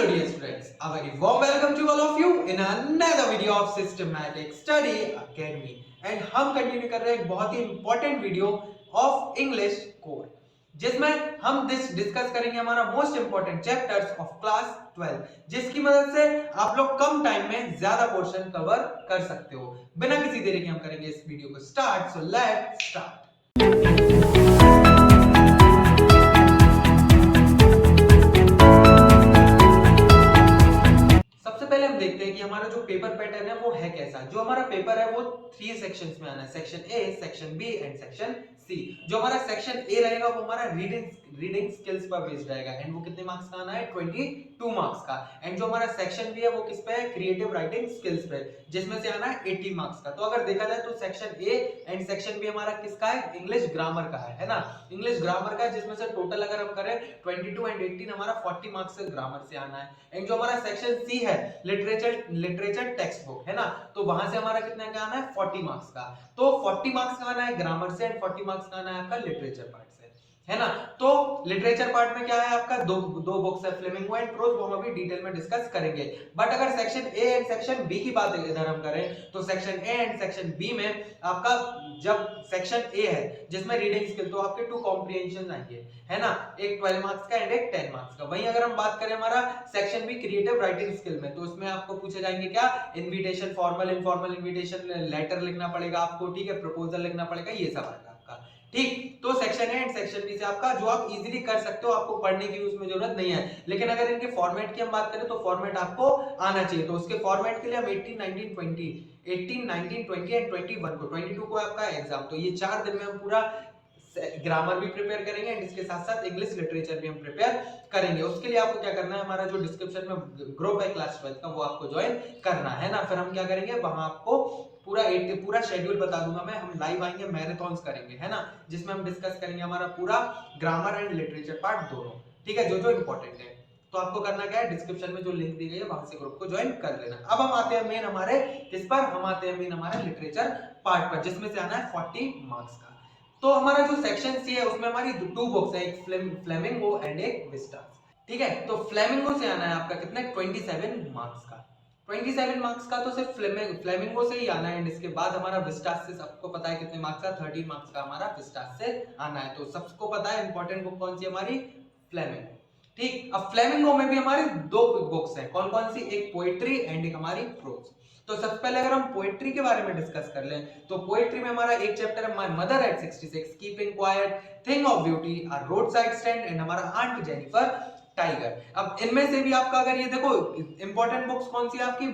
Hello dear students, a very warm welcome to all of you in another video of Systematic Study Academy and हम continue कर रहे हैं एक बहुत ही important video of English core जिसमें हम डिस्कस करेंगे हमारा most important chapters of class 12 जिसकी मदद से आप लोग कम टाइम में ज्यादा पोर्शन कवर कर सकते हो। बिना किसी देरी के हम करेंगे इस वीडियो को स्टार्ट, सो लेट्स स्टार्ट। देखते हैं कि हमारा जो पेपर पैटर्न है वो है कैसा। जो हमारा पेपर है वो 3 सेक्शंस में आना है, section A, section B and section C. जो हमारा सेक्शन ए रहेगा वो हमारा रीडिंग स्किल्स पर बेस्ड रहेगा एंड वो कितने मार्क्स का आना है 22 मार्क्स का। एंड जो हमारा सेक्शन बी है वो किस पे है, क्रिएटिव राइटिंग स्किल्स पे, जिसमें से आना है 80 मार्क्स का। तो अगर देखा जाए तो section A and section B हमारा किसका है, इंग्लिश ग्रामर का है ना, इंग्लिश ग्रामर का है, जिसमें से टोटल अगर हम करें 22 एंड 18 हमारा 40 मार्क्स से ग्रामर से आना है। एंड जो हमारा सेक्शन सी है लिटरेचर टेक्स्ट बुक है ना, तो वहां से हमारा कितने का आना है 40 मार्क्स का। तो 40 मार्क्स का आना है ग्रामर से एंड 40 मार्क्स का आना है आपका लिटरेचर पार्ट से, है ना। तो लिटरेचर पार्ट में क्या है आपका दो बुक्स है, फ्लेमिंगो एंड प्रोज, वो हम अभी डिटेल में डिस्कस करेंगे। बट अगर section A and section B की बात इधर हम करें तो section A and section B में आपका जब सेक्शन ए है जिसमें रीडिंग स्किल, तो आपके 2 कॉम्प्रिहेंशन आएंगे, है ना, एक 12 मार्क्स का एंड एक 10 मार्क्स का। वहीं अगर हम बात करें हमारा section B creative writing skill में, तो उसमें आपको पूछे जाएंगे क्या, invitation, formal informal invitation letter लिखना पड़ेगा आपको, ठीक है, प्रपोजल लिखना पड़ेगा, ये सब आएगा आपका, ठीक। तो section A and section B से आपका जो आप इजीली कर सकते हो, आपको पढ़ने की उसमें जरूरत नहीं है। लेकिन अगर इनके फॉर्मेट की हम बात करें तो फॉर्मेट आपको आना चाहिए। तो उसके फॉर्मेट के लिए हम 18, 19, 20 एंड 21 को 22 को आपका एग्जाम, तो ये 4 दिन में हम पूरा ग्रामर भी प्रिपेयर करेंगे एंड इसके साथ साथ इंग्लिश लिटरेचर भी हम प्रिपेयर करेंगे। उसके लिए आपको क्या करना है, हमारा जो डिस्क्रिप्शन में ग्रुप है क्लास 12 का वो आपको ज्वाइन करना है ना। फिर हम क्या करेंगे, वहां आपको पूरा शेड्यूल बता दूंगा मैं, हम लाइव आएंगे, मैराथन्स करेंगे, है ना, जिसमें हम डिस्कस करेंगे हमारा पूरा ग्रामर एंड लिटरेचर पार्ट दोनों, ठीक है, जो इंपॉर्टेंट है। तो आपको करना क्या है, डिस्क्रिप्शन में जो लिंक दी गई है वहां से ग्रुप को ज्वाइन कर लेना। अब हम आते हैं मेन हमारे किस पर, हम आते हैं मेन हमारे लिटरेचर पार्ट पर, जिसमें से आना है 40 मार्क्स का। तो हमारा जो सेक्शन सी है उसमें हमारी 2 बुक्स है, एक फ्लेमिंगो एंड एक विस्टास, ठीक है। तो फ्लेमिंगो से आना है आपका कितना, 27 मार्क्स का। 27 मार्क्स का तो सिर्फ फ्लेमिंगो से ही आना है एंड इसके बाद हमारा विस्टास से सबको पता है कितने मार्क्स का, 30 मार्क्स का हमारा विस्टास से आना है। तो सबको पता है इंपॉर्टेंट बुक कौन सी हमारी, फ्लेमिंगो, ठीक। अब फ्लेमिंगो में भी हमारी 2 बुक्स हैं, कौन कौन सी, एक पोएट्री एंड एक हमारी प्रोज। तो सबसे पहले अगर हम पोएट्री के बारे में डिस्कस कर लें तो पोएट्री में हमारा एक चैप्टर है my mother eight 66, keeping quiet, thing of beauty, a road side stand and हमारा आंट जेनिफर टाइगर। अब इनमें से भी आपका अगर ये देखो इंपॉर्टेंट बुक्स कौन सी है आपकी,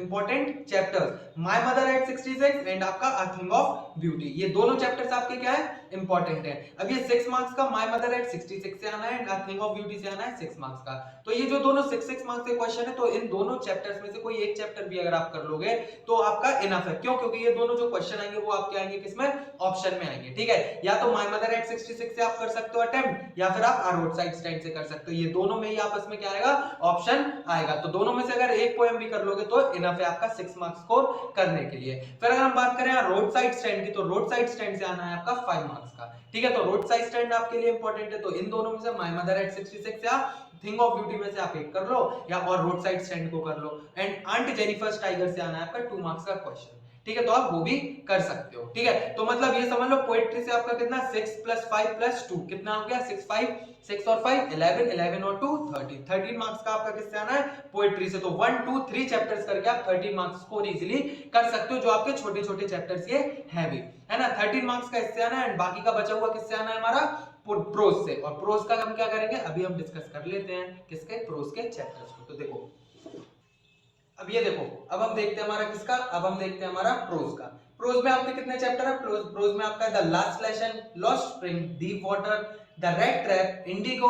important chapters my mother eight 66 and आपका अ थिंग ऑफ ब्यूटी, ये दोनों चैप्टर्स आपके क्या है, इंपॉर्टेंट है। अब ये 6 मार्क्स का माय मदर एट 66 से आना है and a thing of beauty से आना है 6 मार्क्स का। तो ये जो दोनों 6 मार्क्स के क्वेश्चन है, तो इन दोनों चैप्टर्स में से कोई एक चैप्टर भी अगर आप कर लोगे तो आपका इनफ है। क्यों, क्योंकि ये दोनों जो क्वेश्चन आएंगे वो आपके आएंगे किसमें, ऑप्शन में आएंगे, ठीक है। या तो माय मदर एट 66 से आप कर सकते हो अटेम्प्ट, या फिर आप रोड साइड स्टैंड से कर सकते हो, ये दोनों में ही आपस में क्या आएगा, ऑप्शन आएगा। तो दोनों में से अगर एक पोएम भी कर लोगे तो इनफ है आपका 6 मार्क्स स्कोर करने के लिए। फिर अगर हम बात करें रोड साइड स्टैंड की, तो रोड साइड स्टैंड से आना है आपका 5 मार्क्स का, ठीक है। तो रोड साइड स्टैंड आपके लिए इंपॉर्टेंट है, तो इन दोनों में से माय मदर एट 66 या थिंग ऑफ ब्यूटी में से आप एक कर लो या और रोड साइड स्टैंड को कर लो। एंड आंट जेनिफर टाइगर से आना है आपका 2 मार्क्स का क्वेश्चन, ठीक है, तो आप वो भी कर सकते हो, ठीक है। तो मतलब ये समझ लो पोएट्री से आपका कितना 6 + 5 + 2 कितना हो गया, 6 और 5 11 और 2 13 मार्क्स का आपका किससे आना है, पोएट्री से। तो 1 2 3 चैप्टर्स करके आप 13 मार्क्स स्कोर इजीली कर सकते हो, जो आपके छोटे छोटे चैप्टर्स ये हैवी, है ना। 13 मार्क्स का इससे आना है एंड बाकी का बचा हुआ किससे आना है हमारा, प्रोज से। और प्रोज का हम क्या करेंगे, अभी हम डिस्कस कर लेते हैं किसके, प्रोज के चैप्टर्स को। तो देखो अब ये देखो, अब हम देखते हैं हमारा किसका, अब हम देखते हैं हमारा प्रोज का। प्रोज में आपके कितने चैप्टर है, प्रोज में आपका the last lesson, lost spring, deep water, the red trap, Indigo,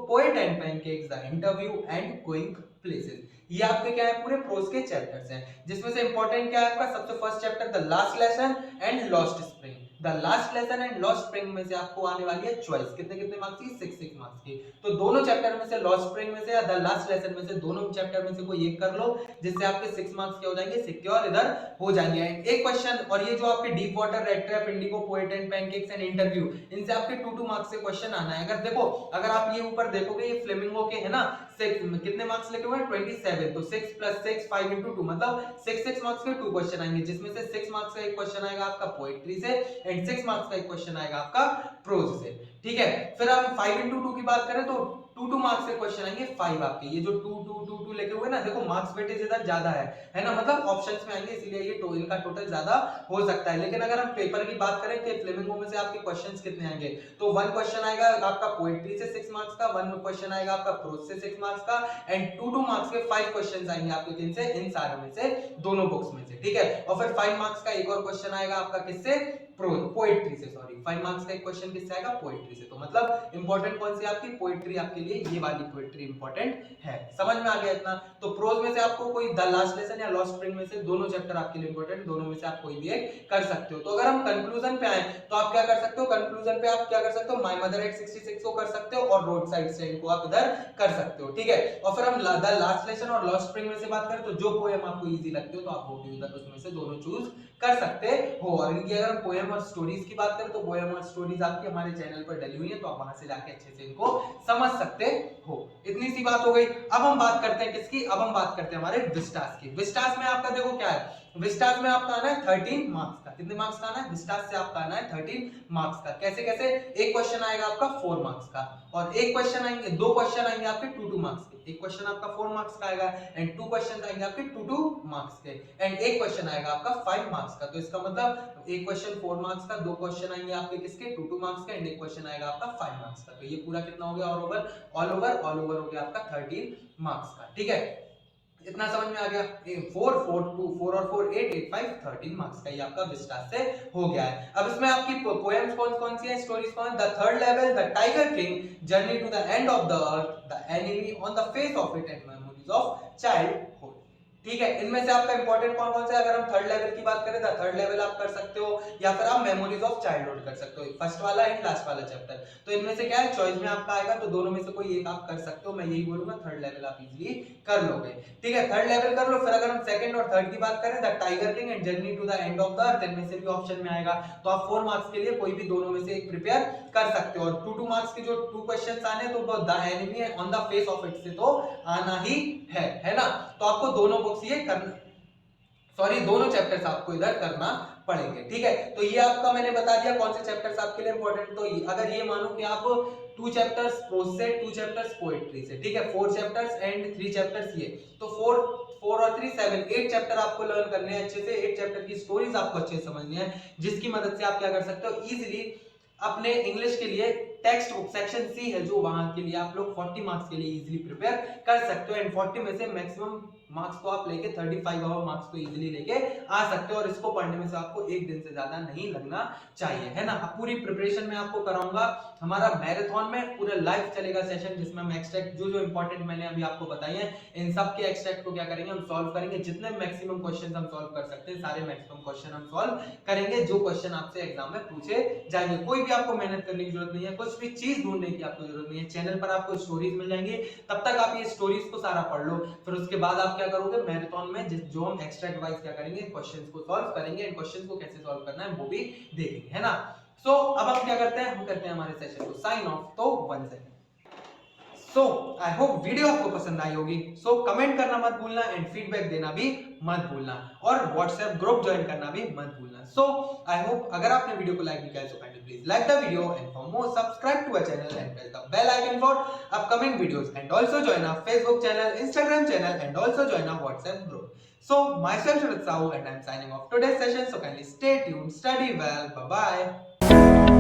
poet and pancakes, the interview and going places. ये आपके क्या है, पूरे प्रोज के चैप्टर्स हैं, जिसमें से इंपॉर्टेंट क्या है आपका, सबसे first chapter the last lesson and lost spring. The last lesson and lost spring में से आपको आने वाली है चॉइस, कितने मार्क्स की, 6 मार्क्स की। तो दोनों चैप्टर में से लॉस्ट स्प्रिंग में से या द लास्ट लेसन में से, दोनों चैप्टर में से कोई एक कर लो, जिससे आपके 6 मार्क्स के हो जाएंगे, सिक्योर इधर हो जाएंगे। एक क्वेश्चन, और ये जो आपके deep water, red trap, Indigo, poet and pancakes and interview, इनसे आपके 2 मार्क्स से क्वेश्चन आना है। अगर देखो, अगर आप ये ऊपर देखोगे, ये फ्लेमिंगो के है ना, कितने मार्क्स लिखे हुए हैं 27, तो 6 + 6 5 × 2 मतलब 6 मार्क्स के 2 क्वेश्चन आएंगे, जिसमें से 6 मार्क्स का एक क्वेश्चन आएगा आपका पोएट्री से एंड 6 मार्क्स का एक क्वेश्चन आएगा आपका प्रोज से। ठीक है, फिर हम 5 × 2 की बात करें तो 2 मार्क्स के क्वेश्चन आएंगे 5 आपके। ये जो 2 लेके हुए ना, देखो मार्क्स वेटेज इधर ज्यादा है ना, मतलब ऑप्शंस में आएंगे, इसीलिए ये इनका टोटल ज्यादा हो सकता है। लेकिन अगर हम पेपर की बात करें कि फ्लेमिंगो में से आपके क्वेश्चंस कितने आएंगे, तो 1 क्वेश्चन आएगा आपका पोएट्री से 6 मार्क्स का, 1 क्वेश्चन आएगा आपका प्रोज से 6 मार्क्स का एंड 2 मार्क्स के 5 क्वेश्चंस आएंगे आपके किन से, इन सारे में से, दोनों बुक्स में से। ठीक है, और फिर 5 मार्क्स का एक और क्वेश्चन आएगा आपका किससे, पोएट्री से, सॉरी 5 मार्क्स का एक क्वेश्चन किससे आएगा, पोएट्री से। तो मतलब इंपॉर्टेंट कौन सी आपकी, पोएट्री आपके लिए, ये वाली पोएट्री इंपॉर्टेंट है। समझ में आ गया इतना? तो प्रोज में से आपको कोई द लास्ट लेसन या लॉस्ट स्प्रिंग में से दोनों चैप्टर आपके लिए इंपॉर्टेंट, दोनों में से आप कोई भी एक कर सकते हो। तो अगर हम कंक्लूजन पे आए तो आप क्या कर सकते हो, कंक्लूजन पे आप क्या कर सकते हो, माय मदर एट 66 को कर सकते हो और रोड साइड स्टैंड को आप इधर कर सकते हो। ठीक है, और फिर हम द लास्ट लेसन और लॉस्ट स्प्रिंग में से बात करें तो जो पोएम आपको इजी लगती हो तो आप वो भी उधर उसमें से दोनों चूज कर सकते हो। और इनकी अगर हम पोएम और स्टोरीज की बात करें तो पोएम और स्टोरीज आपकी हमारे चैनल पर डली हुई है, तो आप वहां से जाके अच्छे से इनको समझ सकते हो। इतनी सी बात हो गई। अब हम बात करते हैं किसकी, अब हम बात करते हैं हमारे विस्टास की। विस्टास में आपका देखो क्या है, विस्टास में आपका आना है 13 मार्क्स का। कितने मार्क्स का आना है, विस्टास से आपका आना है 13 मार्क्स का। कैसे कैसे, एक क्वेश्चन आएगा आपका 4 मार्क्स का और एक क्वेश्चन आएंगे, दो क्वेश्चन आएंगे आपके 2 मार्क्स के। एक क्वेश्चन आपका 4 मार्क्स का आएगा एंड 2 क्वेश्चन आएंगे आपके 2 मार्क्स के एंड एक क्वेश्चन आएगा आपका 5 मार्क्स का। तो इसका मतलब एक क्वेश्चन 4 मार्क्स का, दो क्वेश्चन आएंगे आपके किसके, 2 मार्क्स का एंड एक क्वेश्चन आएगा आपका 5 मार्क्स का। तो ये पूरा कितना हो गया, ऑल ओवर हो गया आपका 13 मार्क्स का। ठीक है, इतना समझ में आ गया। 4 और 4 8 8 5 13 मार्क्स का ये आपका विस्टास से हो गया है। अब इसमें आपकी पोएम्स कौन सी हैं, स्टोरीज कौन, the third level, the tiger king, journey to the end of the earth, the enemy on the face of it and memories of childhood. ठीक है, इनमें से आपका इंपॉर्टेंट कौन सा है, अगर हम थर्ड लेवल की बात करें तो थर्ड लेवल आप कर सकते हो या फिर आप मेमोरीज ऑफ चाइल्डहुड कर सकते हो, फर्स्ट वाला एंड लास्ट वाला चैप्टर। तो इनमें से क्या है, चॉइस में आपका आएगा, तो दोनों में से कोई एक आप कर सकते हो। मैं यही बोलूंगा थर्ड लेवल आप इजीली कर लोगे। ठीक है, थर्ड लेवल कर लो। फिर अगर हम सेकंड और थर्ड की बात करें, the tiger king and journey to the end of the earth, इनमें से भी ऑप्शन में आएगा, तो आप 4 मार्क्स के लिए कोई भी दोनों में से एक प्रिपेयर कर सकते हो। और 2 मार्क्स के जो 2 क्वेश्चंस आने तो वो the enemy on the face of it से तो आना ही है ना। तो आपको दोनों बुक्स ये करना, सॉरी दोनों चैप्टर्स आपको इधर करना पड़ेंगे। ठीक है, तो ये आपका मैंने बता दिया कौन से चैप्टर्स आपके लिए इंपॉर्टेंट। तो अगर ये मानो कि आप 2 चैप्टर्स प्रोज से, 2 चैप्टर्स पोएट्री से, ठीक है, 4 चैप्टर्स एंड 3 चैप्टर्स ये, तो 4 और 3 7 8 चैप्टर आपको लर्न करने हैं अच्छे से। 8 चैप्टर की स्टोरीज आपको अच्छे से समझनी है, जिसकी मदद से आप क्या कर सकते हो, इजीली अपने इंग्लिश के लिए टेक्स्ट बुक सेक्शन सी है जो, वहां के लिए आप लोग 40 मार्क्स के लिए इजीली प्रिपेयर कर सकते हो एंड 40 में से मैक्सिमम मार्क्स को आप लेके 35 और मार्क्स को इजीली लेके आ सकते हो। और इसको पढ़ने में से आपको एक दिन से ज्यादा नहीं लगना चाहिए, है ना। अब पूरी प्रिपरेशन में आपको कराऊंगा, हमारा मैराथन में पूरा लाइव चलेगा सेशन, जिसमें हम एक्सट्रैक्ट जो इंपॉर्टेंट मैंने अभी आपको बताई है, इन सब के एक्सट्रैक्ट को क्या करेंगे, हम सॉल्व करेंगे। जितने मैक्सिमम क्वेश्चन हम सॉल्व कर सकते हैं, सारे मैक्सिमम क्वेश्चन हम सॉल्व करेंगे, जो क्वेश्चन आपसे एग्जाम में पूछे जाएंगे। कोई भी आपको मेहनत करने की जरूरत नहीं है, कुछ भी चीज ढूंढने की आपको जरूरत नहीं है। चैनल पर आपको स्टोरीज मिल जाएंगी, तब तक आप ये स्टोरीज को सारा पढ़ लो। फिर उसके बाद आप क्या करोगे, मैराथन में जो हम एक्सट्रैक्ट वाइज क्या करेंगे, क्वेश्चंस को सॉल्व करेंगे एंड क्वेश्चंस को कैसे सॉल्व करना है वो भी देखेंगे, है ना। सो अब हम क्या करते हैं, हम करते हैं हमारे सेशन को साइन ऑफ। तो 1 second. So I hope video आपको पसंद आई होगी। सो कमेंट करना मत भूलना एंड फीडबैक देना भी मत भूलना और व्हाट्सएप ग्रुप ज्वाइन करना भी मत भूलना। सो आई होप अगर आपने वीडियो को लाइक नहीं किया तो kindly please like the video and for more subscribe to our channel and press the bell icon for upcoming videos and also join our Facebook channel, Instagram channel and also join our WhatsApp group. So myself Sharad Sahu and I'm signing off today's session. So kindly stay tuned, study well, bye bye.